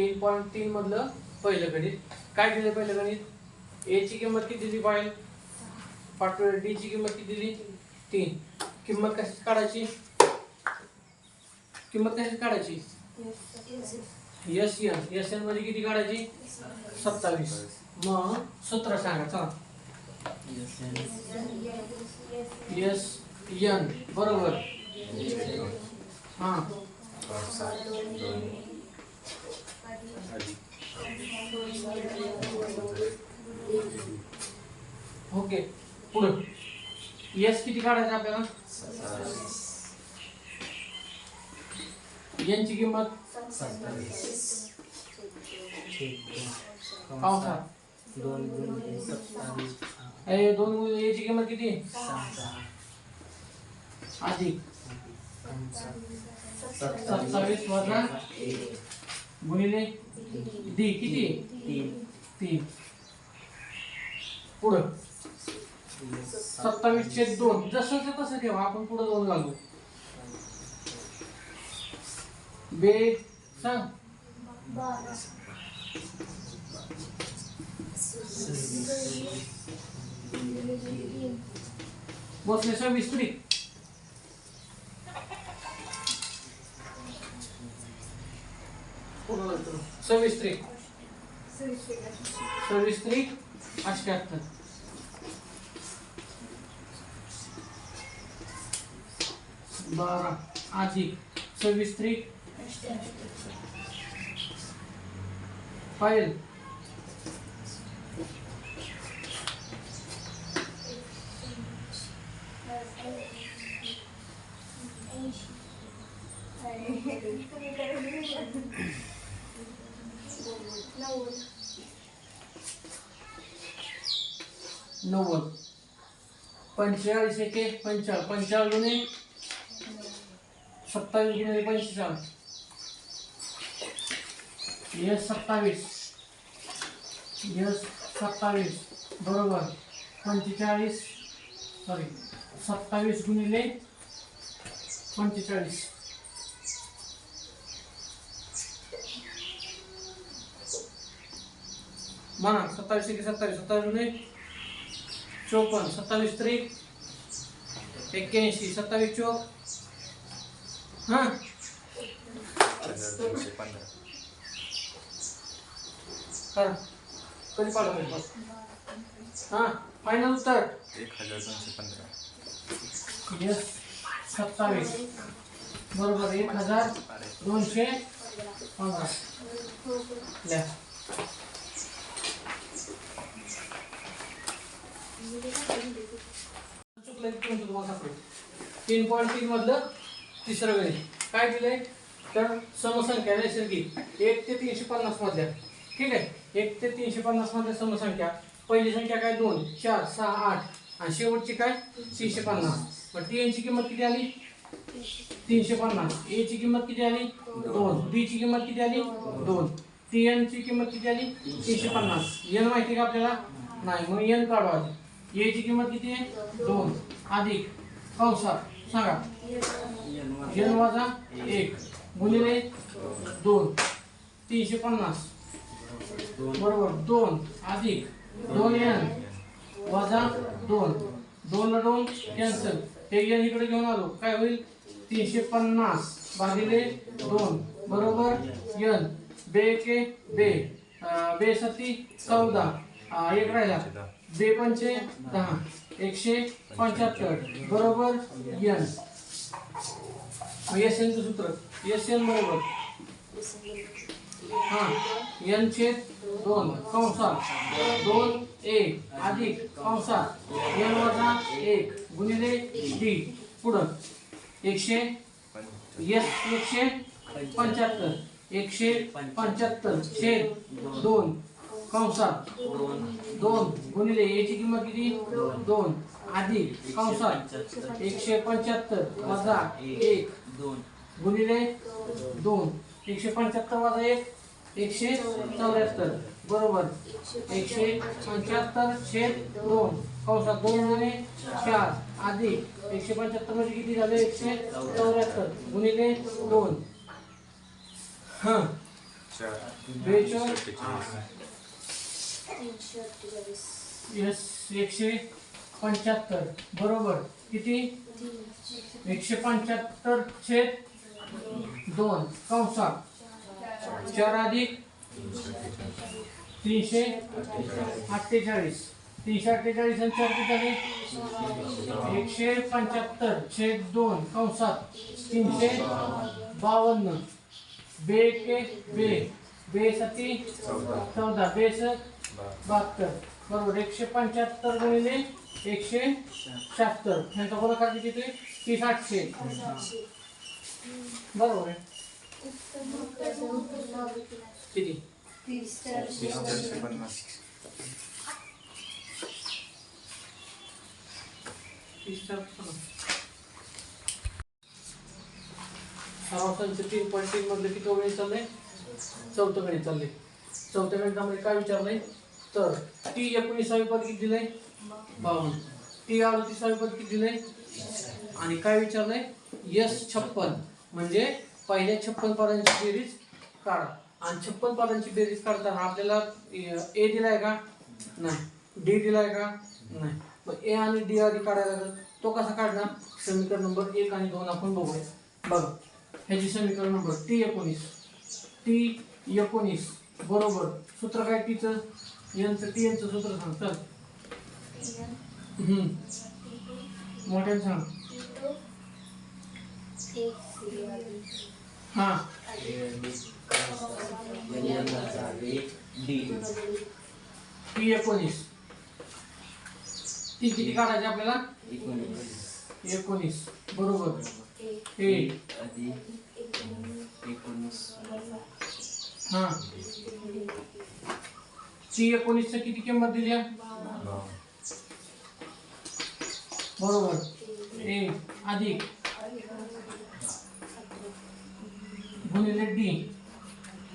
3.3 मधलं पहिलं गणित. काय दिलं पहिलं गणित? ए ची किंमत किती दिली पाहिजे? पाठवलं. डी ची किंमत किती दिली? 3. किंमत कशी काढायची? किंमत कशी काढायची? एस एन मध्ये किती काढायची? 27. मग सूत्र सांगा चला. एस एन बरोबर. हा ओके. पुढे एस किती काढायचं आपल्याला? एन ची किंमत दोन ए ची किंमत किती? अधिक 27 वजा गुणिले डी किती? 3. पुढं 27/2 जसं तसं ठेवा. आपण पुढे 2 घालू. बे सांग. बसले 26 3. पूर्ण 26 3 78. 12 अधिक 26 3 फाईल. नव्वद 45 एके 45 45 गुणे 27 गुणिले 45 यस 27 बरोबर 27 गुणिले 45 म्हणा. 27 एके 27 गुणे 54 27 3 81 27 चौक हा कधी पाठवलं हा फायनल उत्तर 1215. यस 27 बरोबर 1215. ल्या 3.3 मधलं तिसरं गणित. काय दिलंय तर समसंख्या नैसर्गिक 1 ते 350 मधल्या. ठीक आहे. 1 ते 350 मधल्या समसंख्या. पहिली संख्या काय 2 4 6 8 आणि शेवटची काय 350. मग टी ची किंमत किती आली? 350. ए ची किंमत किती आली? 2. बी ची किंमत किती आली? 2. टी एन ची किंमत किती आली? 350. एन माहिती का आपल्याला? नाही. मग एन काढवा. ए ची किंमत किती आहे? 2 अधिक कंसात सांगा एन वजा 1 गुणिले 2 350 बरोबर 2 अधिक 2n वजा 2 2 ला 2 कॅन्सल. हे n इकडे घेऊन आलो. काय होईल? 350 भागिले 2 बरोबर n. बे के बे बे सती 14 एक राहिला. बे पंचे 10 175 बरोबर n. एस एन चं सूत्र एस एन बरोबर हा n छेद 2 कंसात 2 1 अधिक कंसात n वजा 1 गुणिले d पुढं 175 छेद 2 कंसात 2 गुणिले ए ची किंमत किती? 2 अधिक कंसात 175 वजा 1 गुणिले 2 175 वजा 1 174 बरोबर 175 छेद 2 कंसात 2 गुणिले 4 अधिक 175 म्हणजे किती झाले? 174 गुणिले 2 हा बेचोक यस 175 बरोबर किती 175 छेद 2 कंसात 4 अधिक 348 348 आणि 4 किती झाले 175 छेद 2 कंसात 352 बे के बे सती 14 बे 72 बरोबर 175 गुणिले 176 ह्यांचा गुणाकार किती येतोय 30800 बरोबर आहे किती 350 सरासरीचे 3.3 मधले किती गणित चाललंय चौथं गणित चाललंय चौथ्या गणितामध्ये काय विचारलंय तर टी 19वी पद किती दिलंय 52 टी 38वी पद किती दिलंय आणि काय विचारलंय यस 56 म्हणजे पहिल्या 56 पदांची बेरीज काढा आणि 56 पदांची बेरीज काढताना आपल्याला ए दिलाय का नाही डी दिलाय का नाही मग ए आणि डी आधी काढायला लागेल तो कसा काढणार समीकरण नंबर 1 आणि 2 आपण बघूया बघा ह्याची समीकरण नंबर टी 19 बरोबर सूत्र काय टीचं यांचं सूत्र सांग चल मोठ्याने सांग हा टी 19 ती किती काढायची आपल्याला 19 बरोबर ए हा टी 19 किती किंमत दिली बरोबर ए अधिक गुणिले डी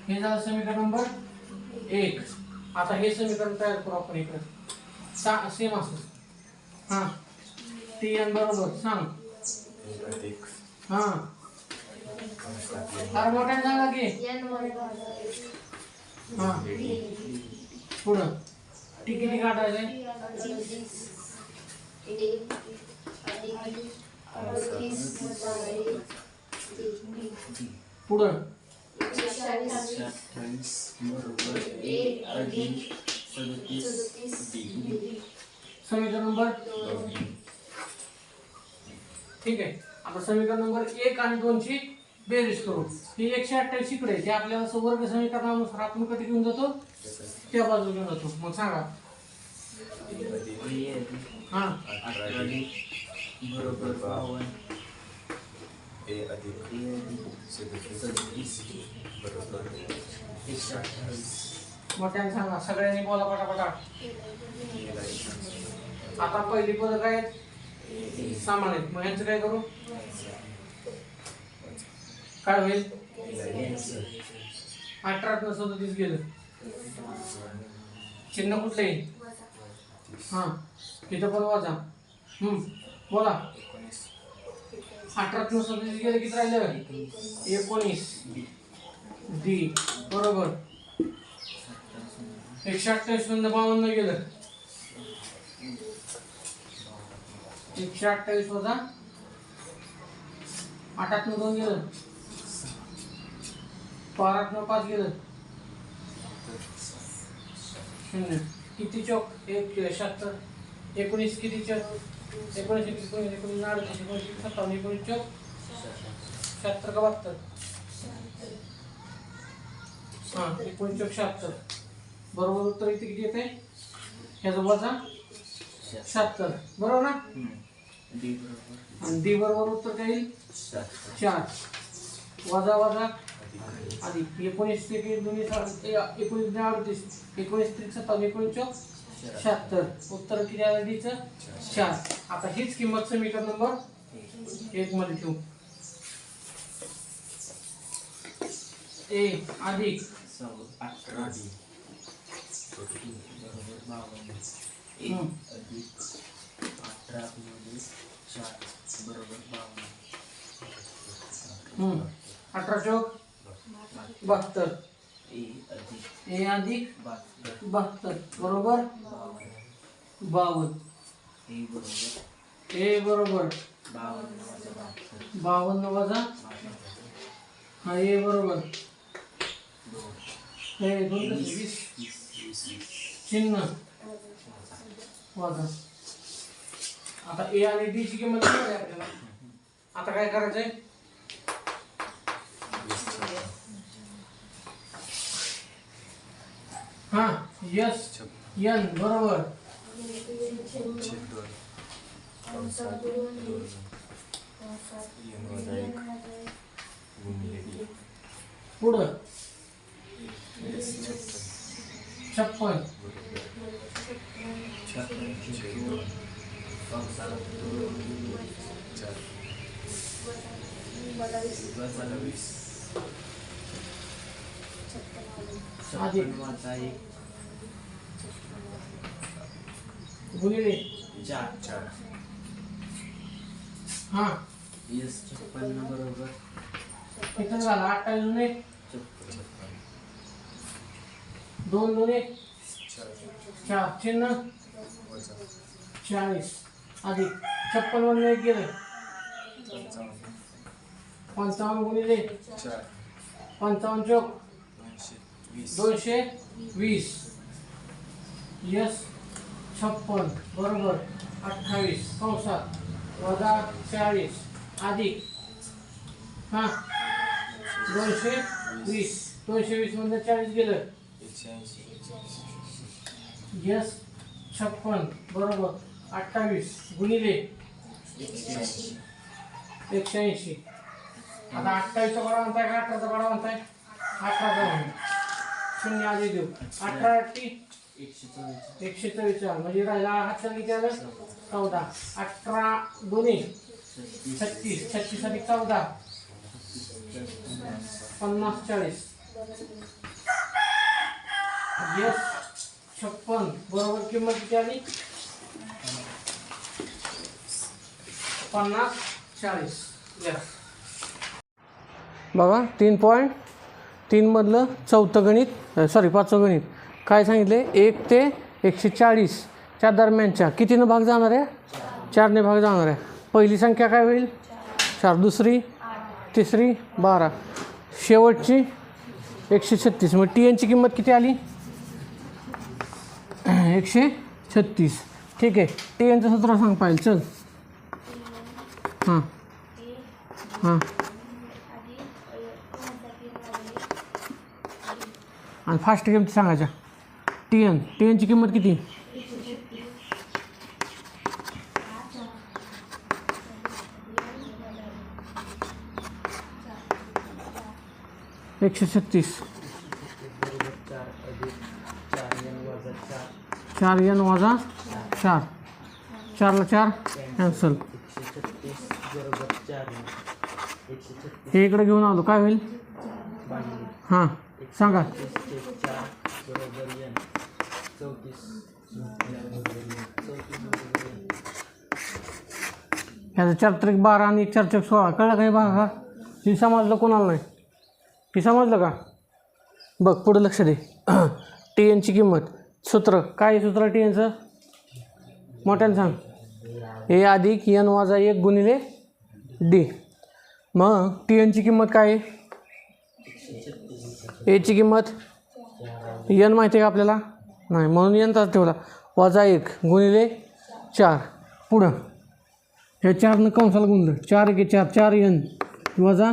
हे झालं समीकरण नंबर 1 आता हे समीकरण तयार करू आपण इकडे सेम असं हा टी एन बरोबर सांग हा अरे मोठ्याने सांगा की हा पुढं टी किती काढायचंय पुढं समीकरण नंबर ठीक आहे आता समीकरण नंबर 1 आणि 2 ची बेरीज करू ही 128 इकडे ते आपल्याला वर्ग समीकरणानुसार आपण कधी घेऊन जातो त्या बाजूला घेऊन जातो मग सांगा हा बरोबर 52 ए अधिक 37 बरोबर 128 मोठ्याने सांगा सगळ्यांनी बोला पटापटा आता पहिली पद काय आहेत समान आहेत मग यांचं काय करू काय होईल 18 37 गेलं चिन्ह कुठलं येईल हा इथं पण वाचा बोला 18 37 गेलं किती राहिलं 19 डी बरोबर 128 मधनं 52 गेलं 128 वजा 8 2 गेलं 12 5 गेलं 0 किती चौक 176 19 किती चौक 19 19 चौक 76 का 72 हां 19 चौक 76 बरोबर उत्तर इथे किती येते ह्याचं वजा 76 बरोबर ना आणि डी बरोबर उत्तर काय येईल 4 वजा वजा अधिक 19 ते 19 19 76 उत्तर किती आलं डीचं 4 आता हीच किंमत समीकरण नंबर 1 मध्ये ठेवू ए अधिक 18 18 चौक 72 ए ए अधिक अधिक 72 72 बरोबर 52. ए बरोबर 52 वजा हा ए बरोबर हे 2 20 चिन्ह वजा. आता ए आणि डी ची किंमत किती आहे आपल्याला? आता काय करायचंय? हा यस एन बरोबर पुढं 56 अधिक गुणिले 4 हा 56 बरोबर किती झाला? 28 जुने 2 जुने 4 चिन्ह 40 अधिक 56 वरून 1 गेलं 55 गुणिले 55 चौक 220 यस 56 बरोबर 28 कंसात वजा 40 अधिक हा 220 220 40 गेलं 180 यस 56 बरोबर 28 गुणिले 180. आता 28चा बडा म्हणताय का 18चा बडा म्हणताय? 18चा म्हणून शून्य आधी देऊ 18 144 म्हणजे राहिला हातचा किती आलं 14 18 दोन्ही 36 36 अधिक 14 50 40 यस 56 बरोबर किंमत किती आली 50 40 यस. बघा 3.3 मधलं 4थं गणित सॉरी 5वं गणित काय सांगितले 1 ते 140 च्या दरम्यानच्या कितीनं भाग जाणार आहे 4ने भाग जाणार आहे. पहिली संख्या काय होईल 4 दुसरी तिसरी 12 शेवटची 136 मग टी एनची किंमत किती आली 136. ठीक आहे टी एनचं सूत्र सांग पाहिजे चल हां हां आणि फास्ट किंमत सांगायच्या टी एनची किंमत किती 136 4 n वजा 4 4 ला 4 कॅन्सल हे इकडे घेऊन आलो काय होईल हां सांगा ह्याचं 4 त्रिक 12 आणि 4 चौक 16 कळलं काही बघा हे समजलं कोणाला नाही हे समजलं का बघ पुढं लक्ष दे टी एनची किंमत सूत्र काय सूत्र टी एनचं मोठ्यानं सांग ए अधिक एन वजा 1 गुणिले डी. मग टी एनची किंमत काय आहे एची किंमत एन माहिती आहे का आपल्याला नाही म्हणून एन तास ठेवला वजा 1 गुणिले 4 पुढं हे 4नं कंसाला गुणलं 4 1 4 4 एन वजा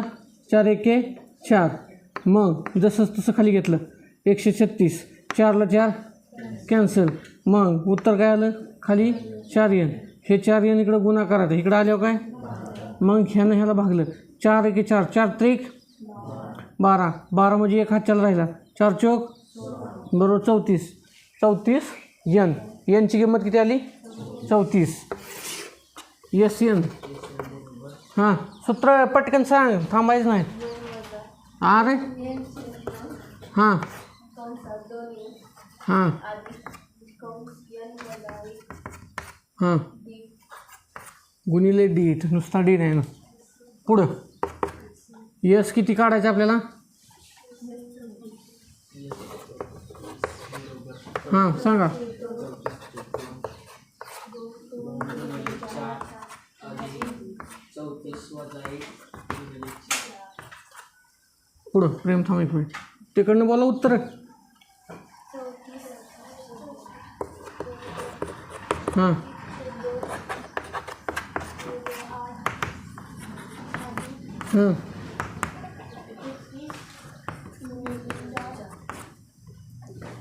4 1 4 मग जसंच तसं खाली घेतलं 136 4ला 4 कॅन्सल मग उत्तर काय आलं खाली 4 एन हे 4 एन इकडं गुणाकारात इकडं आल्यावर काय मग ह्यानं ह्याला भागलं 4 1 4 4 त्रिक 12 12 म्हणजे एक हातच्याला राहिला 4 चौक बरोबर 34 एन एनची किंमत किती आली 34 एस एन हां सूत्र पटकन सांग थांबायचं नाही अरे हां हां हां गुणिले डी नुसता डी नाही ना पुढं यस किती काढायचं आपल्याला हां सांगा. 4 अधिक 34 वजा 1 गुणिले 4. पुढं प्रेम थांब एक मिनिट. तिकडनं बोला उत्तर. हां हां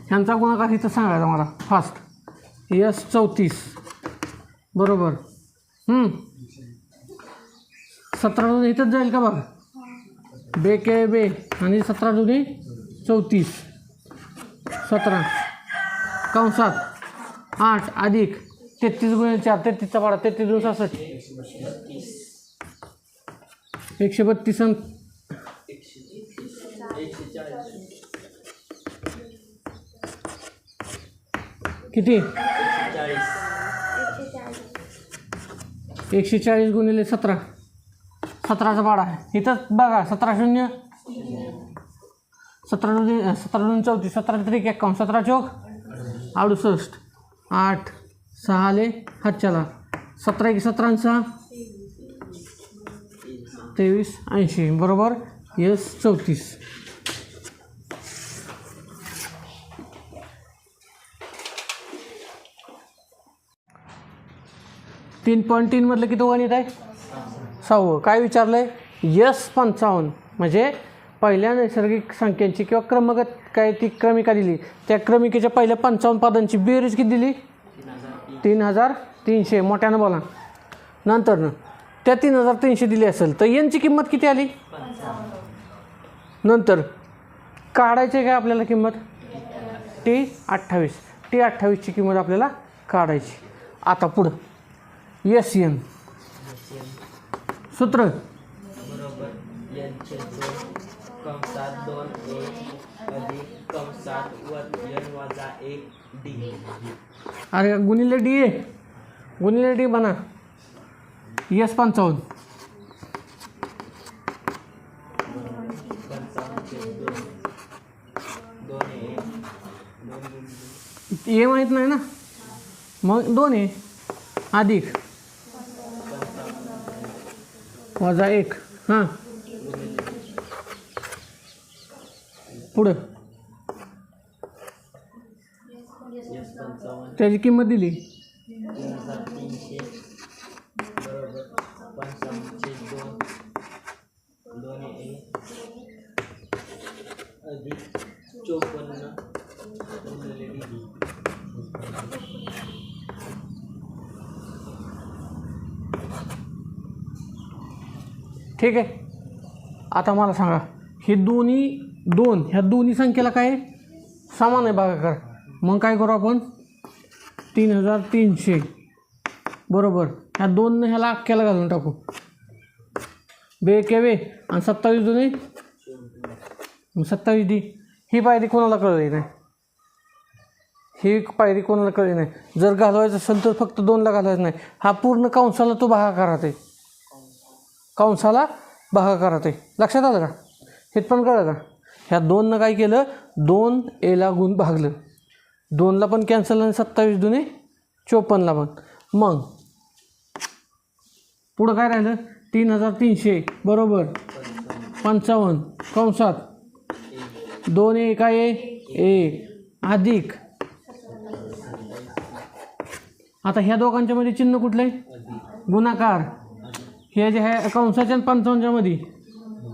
ह्यांचा गुणाकार इथं सांगायचा मला फास्ट. यस 34 बरोबर. 17 दोन्ही इथंच जाईल का बघ. बे के बे आणि 17 दोन्ही 34 17 कंसात 8 अधिक 33 गुणिले 4 33चा पाडा 33 2 66 132 आणि 140 किती 140 140 गुणिले 17 17चा पाडा आहे इथंच बघा. 17 0 17 दोन्ही 34 17 त्रिक 51 17 चौक 68 8 6 आले हातच्याला 17 1 17 6 23 80 बरोबर. यस 34. तीन 3.3 मधलं किती गणित आहे 6वं. काय विचारलं आहे यस 55 म्हणजे पहिल्या नैसर्गिक संख्यांची किंवा क्रमगत काय ती क्रमिका दिली त्या क्रमिकेच्या पहिल्या 55 पदांची बेरीज किती दिली 3300. मोठ्यानं बोला. नंतर त्या 3300 दिली असेल तर यांची किंमत किती आली. नंतर काढायची काय आपल्याला किंमत T28 T28ची किंमत आपल्याला काढायची. आता पुढं यस एन सूत्र बरोबर n/2 कंसात 2a अधिक कंसात n वजा 1 d. अरे गुणिले डी आहे गुणिले डी म्हणा. यस 55 हे माहीत नाही ना मग 2 आहे अधिक वजा 1 हां पुढं त्याची किंमत दिली 3300 बरोबर 55/2 2a अधिक 54 गुणिले d. ठीक आहे. आता मला सांगा हे दोन्ही 2 ह्या दोन्ही संख्येला काय समान आहे भागाकार. मग काय करू आपण 3300 बरोबर ह्या 2 ह्याला अख्ख्याला घालून टाकू. बे के बे आणि 27 दोन्ही 27 डी. ही पायरी कोणाला कळली नाही ही पायरी कोणाला कळली नाही. जर घालवायचं असेल तर फक्त 2ला घालवायचं नाही. हा पूर्ण कंसाला तो भागाकारात आहे कंसाला भागाकारात आहे. लक्षात आलं का. हे पण कळलं का. ह्या 2नं काय केलं 2 एला गुण भागलं 2ला पण कॅन्सल आणि 27 दुने 54ला पण. मग पुढं काय राहिलं 3300 बरोबर 55 कंसात 2 1 1 अधिक. आता ह्या दोघांच्या मध्ये चिन्ह कुठलं आहे गुणाकार. हे जे आहे कंसाच्या 55च्या मध्ये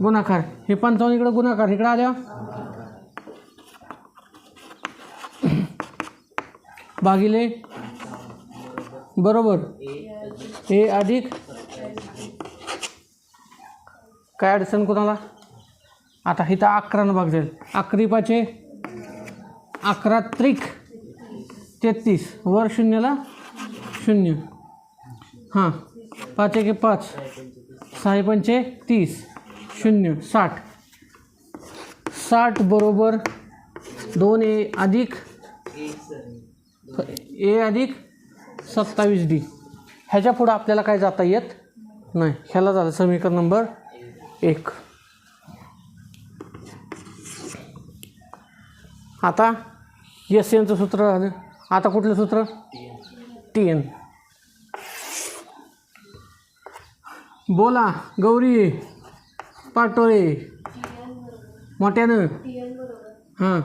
गुणाकार. हे 55 इकडं गुणाकार इकडं आल्या भागिले बरोबर ए अधिक काय अडचण कोणाला. आता इथं 11 भाग जाईल 11 पाचे 11 त्रिक 33 वर 0ला 0 हां 5 1 5 6 पंचे 30 0 60 60 बरोबर 2a अधिक ए अधिक 27 डी. ह्याच्या पुढं आपल्याला काय जाता येत नाही. ह्याला झालं समीकरण नंबर 1. आता एस एनचं सूत्र झालं. आता कुठलं सूत्र? T N. बोला गौरी पाटोळे मोठ्यानं. हां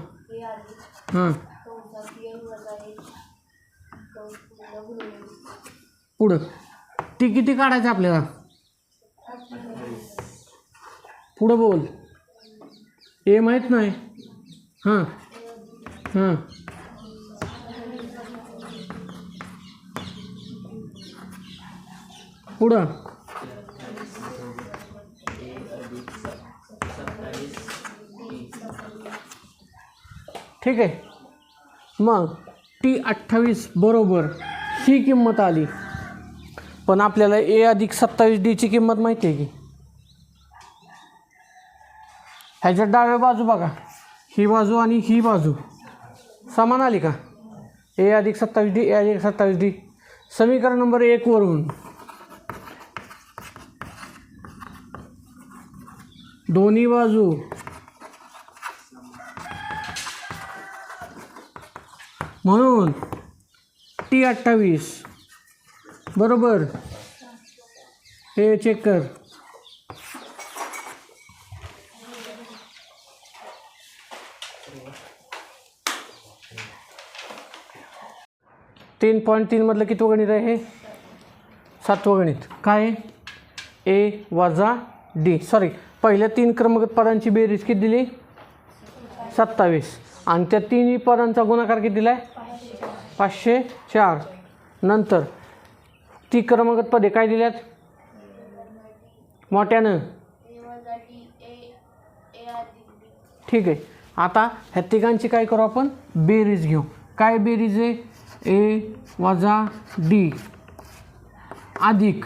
हां पुढं टी किती काढायचं आपल्याला? पुढं बोल. ए माहीत नाही. हां हां पुढं ठीक आहे. मग T28 बरोबर ही किंमत आली. पण आपल्याला A अधिक 27D ची किंमत माहिती आहे की? ह्याच्या डाव्या बाजू बघा, ही बाजू आणि ही बाजू समान आली का? A अधिक 27D A अधिक 27D. समीकरण नंबर 1 वरून दोन्ही बाजू म्हणून T28 बरोबर हे चेक कर. तीन 3.3 मधलं किती गणित आहे हे? 7वं गणित. काय? A वजा D. सॉरी, पहिल्या 3 क्रमांक पदांची बेरीज किती दिली? 27. आणि त्या तिन्ही पदांचा गुणाकार किती दिला आहे? 504. नंतर ती क्रमांक पदे काय दिल्यात? मोठ्यानं. ठीक आहे. आता ह्या तिघांची काय करू आपण? बेरीज घेऊ. काय बेरीज आहे? A वजा D अधिक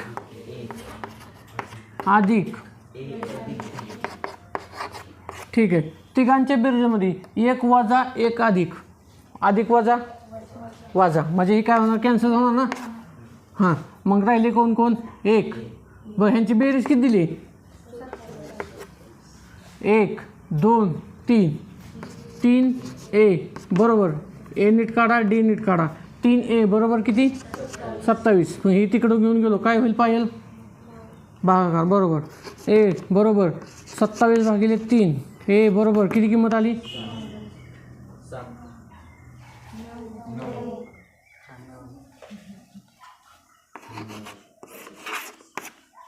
ठीक आहे. तिघांच्या बेरीजमध्ये 1 वजा 1 अधिक वजा म्हणजे ही काय होणार? कॅन्सल होणार ना. हां, मग राहिले कोण कोण? 1. बरं, ह्यांची बेरीज किती दिली? 1 2 3 A बरोबर. A नीट काढा, D नीट काढा. 3A बरोबर किती? 27. मग ही तिकडं घेऊन गेलो, काय होईल? पायल भागाकार बरोबर. A बरोबर 27 भागिले 3. A बरोबर किती किंमत आली?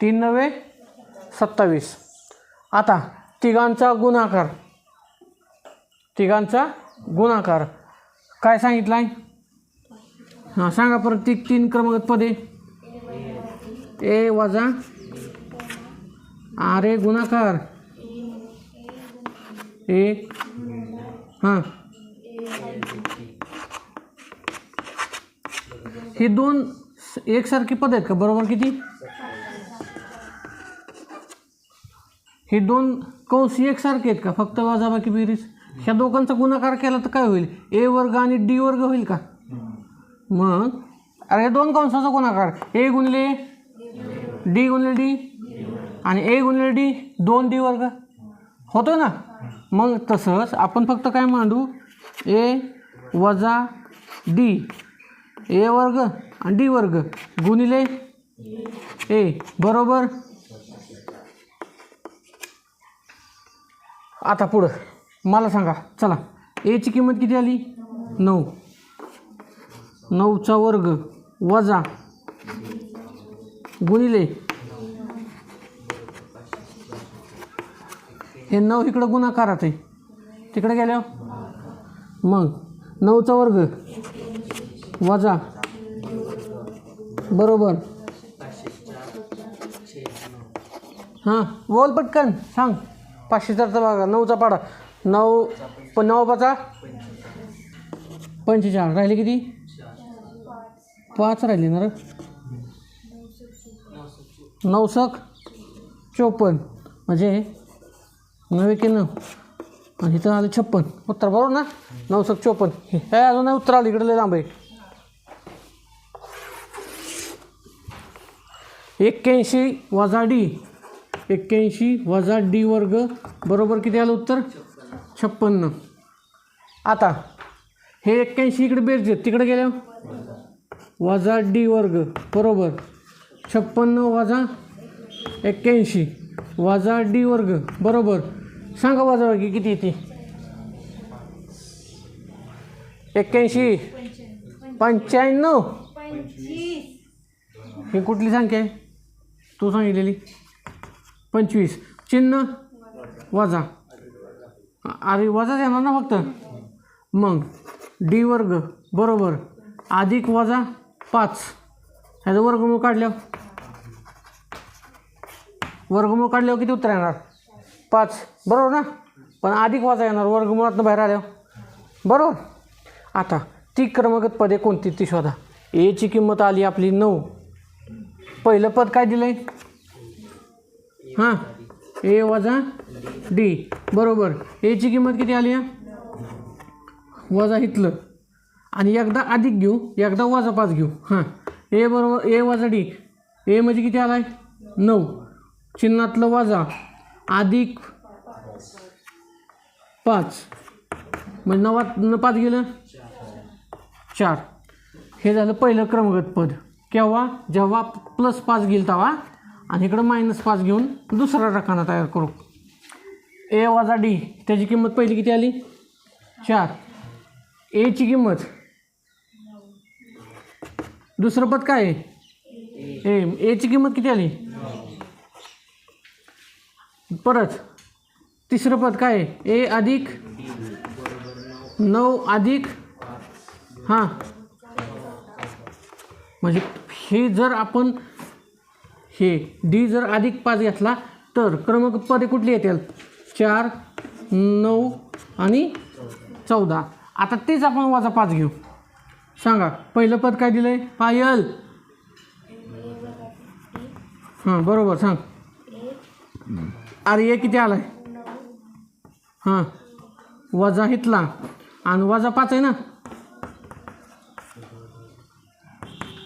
3 9 27. आता तिघांचा गुणाकार काय सांगितलं आहे? हां, सांगा परत. 3 क्रमांक पदे. A वजा RA गुणाकार 1 हां ही 2 एकसारखी पद आहेत का? बरोबर किती? हे 2 कंस एकसारखे आहेत का? फक्त वजाबाकी बेरीज. ह्या दोघांचा गुणाकार केला तर काय होईल? A वर्ग आणि D वर्ग होईल का? मग अरे 2 कंसाचा गुणाकार A गुणिले D गुणिले D आणि A गुणिले D 2D वर्ग होतो ना. मग तसंच आपण फक्त काय मांडू? A वजा D A वर्ग आणि D वर्ग गुणिले A बरोबर. आता पुढं मला सांगा. चला, A ची किंमत किती आली? 9. 9चा वर्ग वजा गुणिले हे 9 इकडं गुणाकारात आहे, तिकडे गेल्यावर मग 9चा वर्ग वजा बरोबर. हां, बोल पटकन सांग. 504चा बघा, 9चा पाडा. 9 5 45 राहिले किती? 5 राहिले ना रे. 9 सक 54 म्हणजे 9 के 9 आणि इथं आलं 56. उत्तर बरोबर ना? 9 सक 54. हे अजून नाही उत्तर आलं, इकडे लय लांब आहे. 81 वजा D 81 वजा D वर्ग बरोबर किती आलं उत्तर? 56. आता हे 81 इकडे बेरजे तिकडे गेल्या वजा डी वर्ग बरोबर 56 वजा 81 वजा डी वर्ग बरोबर सांगा वजाबाकी किती येते 81 95 ही कुठली संख्या आहे तू सांगितलेली 25 चिन्ह वजा अरे वजाच येणार ना फक्त मग डी वर्ग बरोबर अधिक वजा 5 ह्याचं वर्गमूळ काढल्यावर किती उत्तर येणार 5 बरोबर ना पण अधिक वजा येणार वर्गमूळातनं बाहेर आल्यावर बरोबर. आता ती क्रमागत पदे कोणती ती शोधा. एची किंमत आली आपली 9. पहिलं पद काय दिलं आहे हां ए वजा डी बरोबर एची किंमत किती आली आहे वजा इथलं आणि एकदा अधिक घेऊ एकदा वजा 5 घेऊ हां ए बरोबर ए वजा डी ए म्हणजे किती आला आहे 9 चिन्हातलं वजा अधिक 5 म्हणजे 9 5 गेलं 4 हे झालं पहिलं क्रमगत पद केव्हा जेव्हा +5 गेल तेव्हा आणि इकडं -5 घेऊन दुसरा रकाना तयार करू. ए वजा डी त्याची किंमत पहिली किती आली 4 एची किंमत दुसरं पद काय आहे एची किंमत किती आली परत तिसरं पद काय आहे ए अधिक 9 अधिक हां म्हणजे हे जर आपण हे डी जर अधिक 5 घेतला तर क्रमांक पदे कुठली येतील 4 9 आणि 14. आता तेच आपण वजा 5 घेऊ. सांगा पहिलं पद काय दिलं आहे पायल हां बरोबर सांग अरे ए किती आला आहे हां वजा इथला आणि वजा 5 आहे ना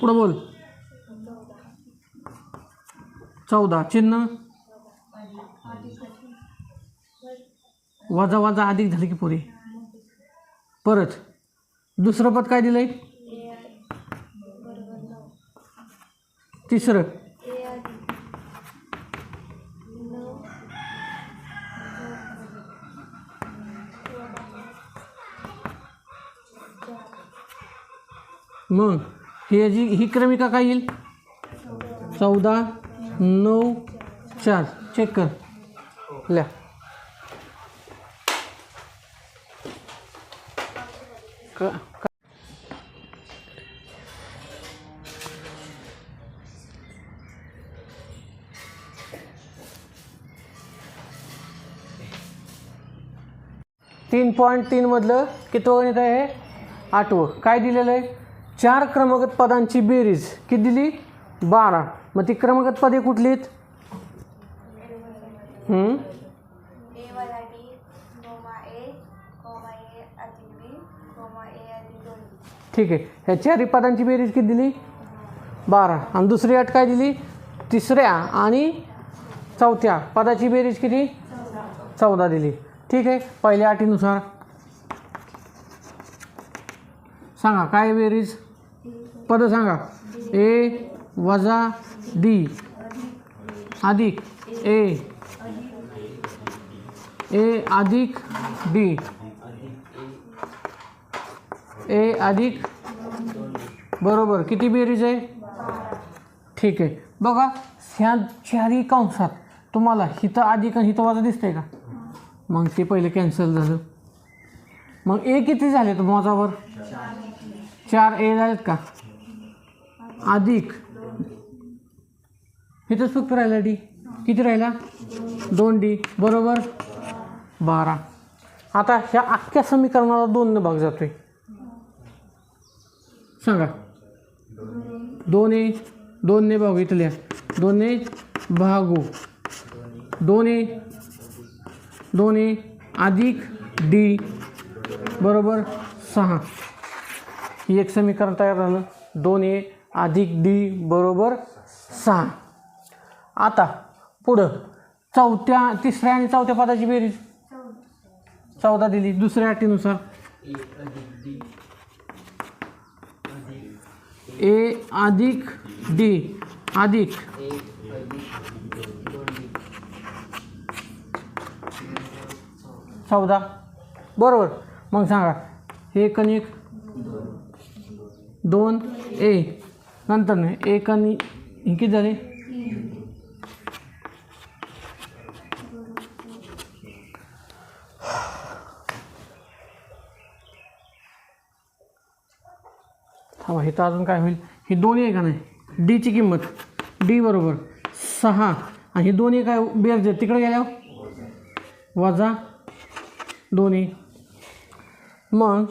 पुढं बोल 14 चिन्ह वजा वजा अधिक झाले की पुरे परत दुसरं पद काय दिलंय तिसरं मग ही क्रमिका काय येईल 14 9 4 चेक कर ल्या 3.3 मधलं कितवं गणित आहे 8वं. काय दिलेलं आहे 4 क्रमागत पदांची बेरीज किती दिली 12. मग ती क्रमागत पदे कुठली आहेत ठीक आहे. ह्या 4 पदांची बेरीज किती दिली 12 आणि दुसरी अट काय दिली तिसऱ्या आणि चौथ्या पदाची बेरीज किती 14 दिली. ठीक आहे. पहिल्या अटीनुसार सांगा काय बेरीज पद सांगा ए वजा डी अधिक ए अधिक डी ए अधिक बरोबर किती बेरीज आहे ठीक आहे. बघा ह्या 4ही कंसात तुम्हाला हिथं अधिक आणि हिथं वजा दिसतंय का मग ते पहिले कॅन्सल झालं. मग ए किती झाले तर मोजावर 4 ए झालेत का अधिक इथंच फक्त राहिला डी किती राहिला 2 डी बरोबर 12. आता ह्या अख्ख्या समीकरणाला 2 ने भाग जातोय सांगा 2 ने भागू इथल्या 2 ने भागू 2 ए अधिक डी बरोबर 6. ही एक समीकरण तयार झालं 2 ए अधिक डी बरोबर 6. आता पुढं तिसऱ्या आणि चौथ्या पदाची बेरीज 14 दिली. दुसऱ्या अटीनुसार ए अधिक डी अधिक ए अधिक डी अधिक ए अधिक 2D 14 बरोबर. मग सांगा हे कणिक 2 ए नंतर नाही एक आणि हे किती झाले थांबा. हे तर अजून काय होईल. ही 2 आहे का नाही डीची किंमत डी बरोबर 6 आणि हे 2 काय बेरजे तिकडे गेल्यावर वजा 2. मग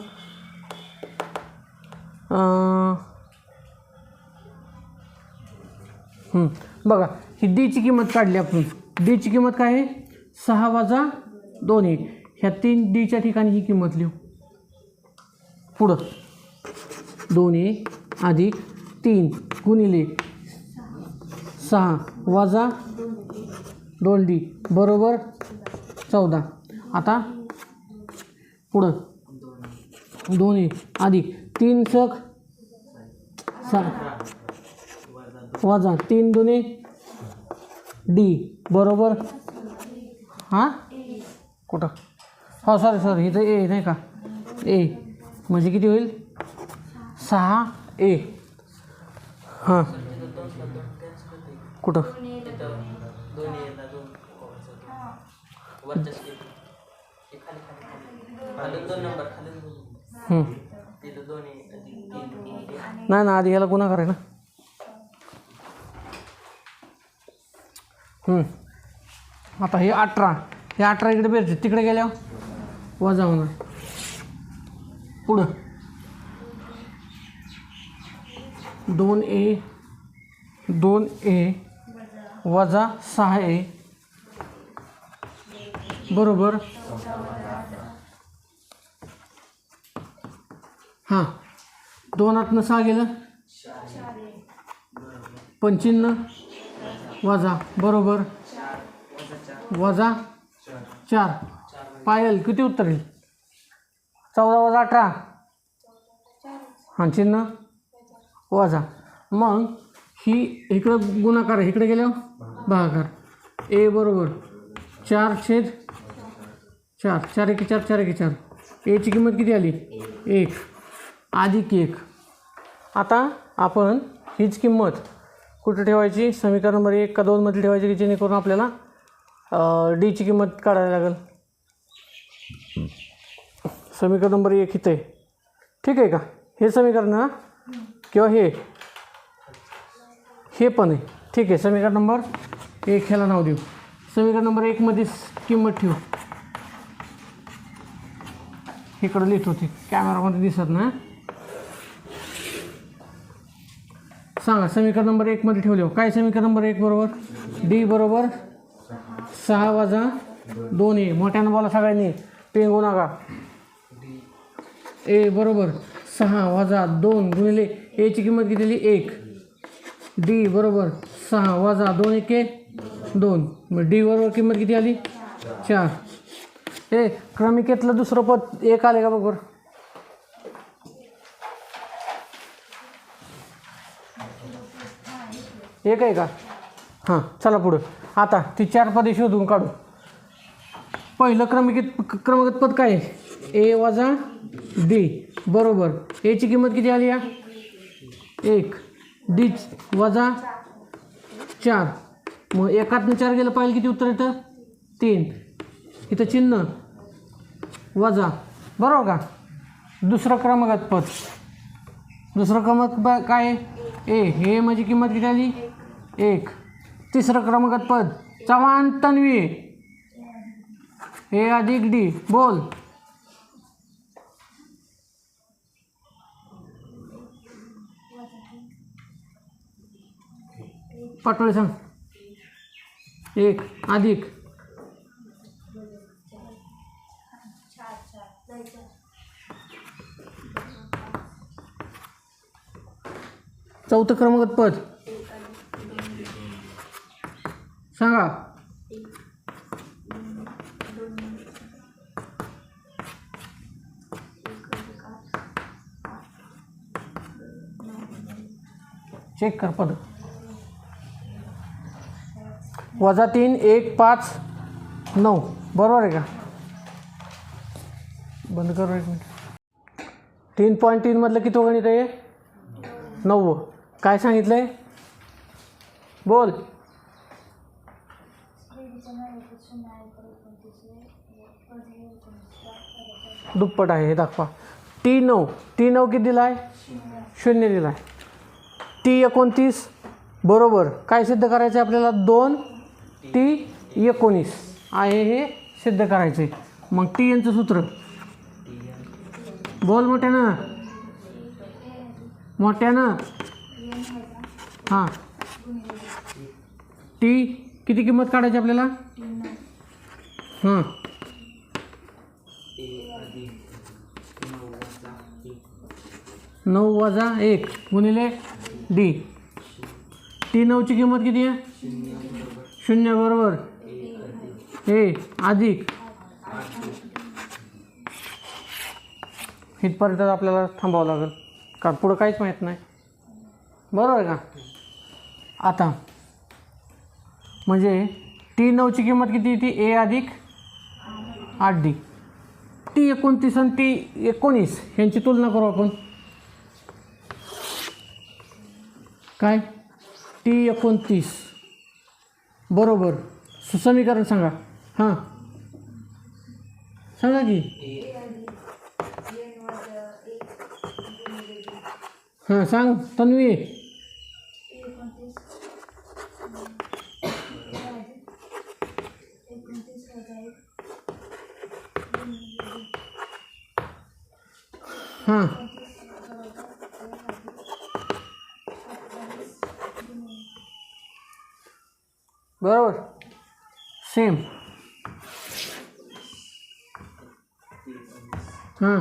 बघा ही डीची किंमत काढली आपण. डीची किंमत काय आहे 6 वजा 2. ह्या 3 डीच्या ठिकाणी ही किंमत लिहू. पुढं 2 अधिक 3 गुणिले 6 वजा 2D बरोबर 14. आता पुढं 2 अधिक 3 सक 6 वजा 3 दुने डी बरोबर हां कुठं हो सॉरी इथं ए नाही का ए म्हणजे किती होईल 6 ए हां कुठं नाही ना आधी याला गुन्हा आहे ना. आता हे 18 हे 18 इकडे बेरचे तिकडे गेल्यावर वजा होणार. पुढं 2A वजा 6A बरोबर हां 2 6 गेलं 55 वजा बरोबर वजा 4. पायल किती उत्तर येईल 14 वजा 18 हां चिन्ह वजा. मग ही इकडं गुणाकार आहे इकडे गेल्यावर भागाकार. ए बरोबर 4/4 4 1 4 4 1 4. एची किंमत किती आली 1 अधिक 1. आता आपण हीच किंमत कुठे ठेवायची समीकरण नंबर 1 का 2 मध्ये ठेवायची की जेणेकरून आपल्याला डीची किंमत काढायला लागेल. समीकरण नंबर 1 इथे ठीक आहे का. हे समीकरण ना किंवा हे पण आहे ठीक आहे. समीकरण नंबर 1 ह्याला नाव देऊ. समीकरण नंबर 1 मध्ये किंमत ठेवू. इकडं लिहित होती कॅमेरामध्ये दिसत ना. सांगा समीकरण नंबर 1 मध्ये ठेवले काय. समीकरण नंबर 1 बरोबर डी बरोबर 6 वजा 2A मोठ्यानं बोला सगळ्यांनी पेंगू नका. ए बरोबर 6 वजा 2 गुणिले एची किंमत किती दिली 1. डी बरोबर 6 वजा 2 1 2. मग डी बरोबर किंमत किती आली 4. हे क्रमिकेतलं दुसरं पद 1 आले का बरोबर. एक आहे का हां चला पुढं. आता ती 4 पदे शोधून काढू. पहिलं क्रमागत पद काय आहे ए वजा डी बरोबर एची किंमत किती आली या 1. डी वजा 4. मग 1 4 गेलं पाहिजे किती उत्तर येतं 3. इथं चिन्ह वजा बरोबर का. दुसरं क्रमागत पद दुसरं क्रमांक काय आहे ए हे माझी किंमत किती आली 1. तिसरं क्रमांकात पद चव्हाण तन्वी ए अधिक डी बोल. पाटोळे सांग 1 अधिक चौथं क्रमांकात पद सांगा. चेक कर पद. -3 1 5 9 बरोबर आहे का? बंद करू एक मिनिट. 3.3 मधलं किती गणित आहे? 9. काय सांगितलं आहे? बोल. दुप्पट आहे हे दाखवा. T9 किती दिला आहे? 0 दिला आहे. T29 बरोबर काय सिद्ध करायचं आहे आपल्याला? 2T19 आहे हे सिद्ध करायचं आहे. मग TNचं सूत्र बोल मोठ्यानं हां. T किती किंमत काढायची आपल्याला? हां 9 - 1 गुणिले D. T9ची किंमत किती आहे? 0 बरोबर A अधिक इथपर्यंत आपल्याला थांबावं लागेल कारण पुढं काहीच माहीत नाही. बरोबर आहे का? आता म्हणजे T9ची किंमत किती येते? A अधिक 8D. T29 आणि T19 ह्यांची तुलना करू आपण. काय? T29 बरोबर सुसमीकरण सांगा. हां सांगा की. हां सांग तन्वी. हां बरोबर सेम. हां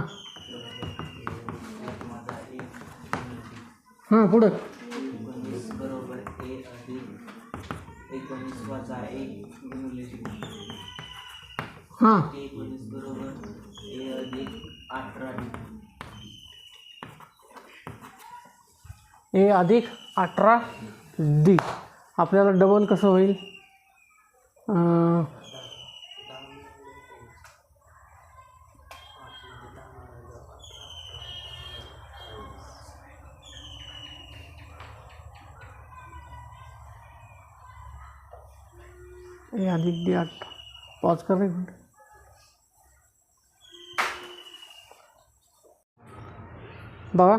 हां पुढं. 19 बरोबर A अधिक 19 वजा 1 गुणिले D. हां 19 बरोबर A अधिक 18D. A अधिक 18D. आपल्याला डबल कसं होईल? A अधिक D 8. पॉज कर एक मिनिट. बघा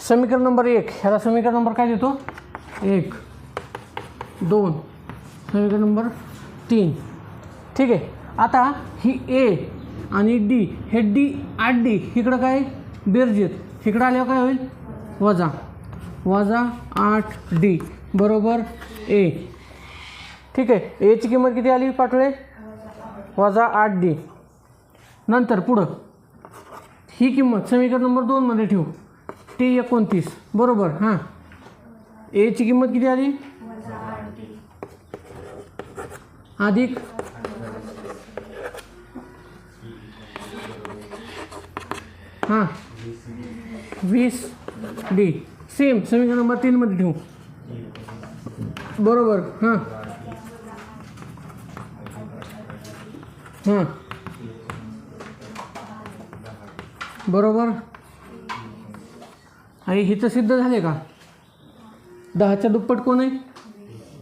समीकरण नंबर 1 ह्याला समीकरण नंबर काय देतो? 1 2. समीकरण नंबर 3. ठीक आहे. आता ही A आणि D हे D 8D इकडं काय बेरजेत इकडं आल्यावर काय होईल? वजा 8D बरोबर A. ठीक आहे. Aची किंमत किती आली पाठवले? -8D. नंतर पुढं ही किंमत समीकरण नंबर 2 मध्ये ठेवू. T29 बरोबर. हां Aची किंमत किती आली? अधिक हां 20D. सेम समीकरण नंबर 3 मध्ये ठेवू. बरोबर. हां हां बरोबर. आणि हिचं सिद्ध झाले का? 10च्या दुप्पट कोण आहे?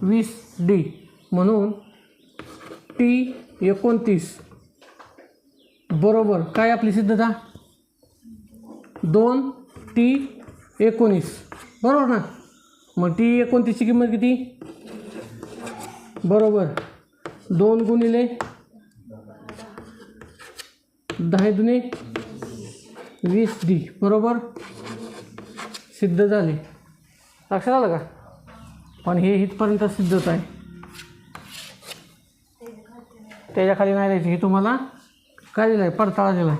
20D. म्हणून T29 बरोबर काय आपली सिद्धता? 2T19 बरोबर ना. मग T29ची किंमत किती? बरोबर 2 गुणिले 10 दुने 20D बरोबर सिद्ध झाले. लक्षात आलं का? पण हे इथपर्यंत सिद्धच आहे. त्याच्या खाली नाही द्यायचं. हे तुम्हाला काय दिलं आहे? परताळा दिला आहे.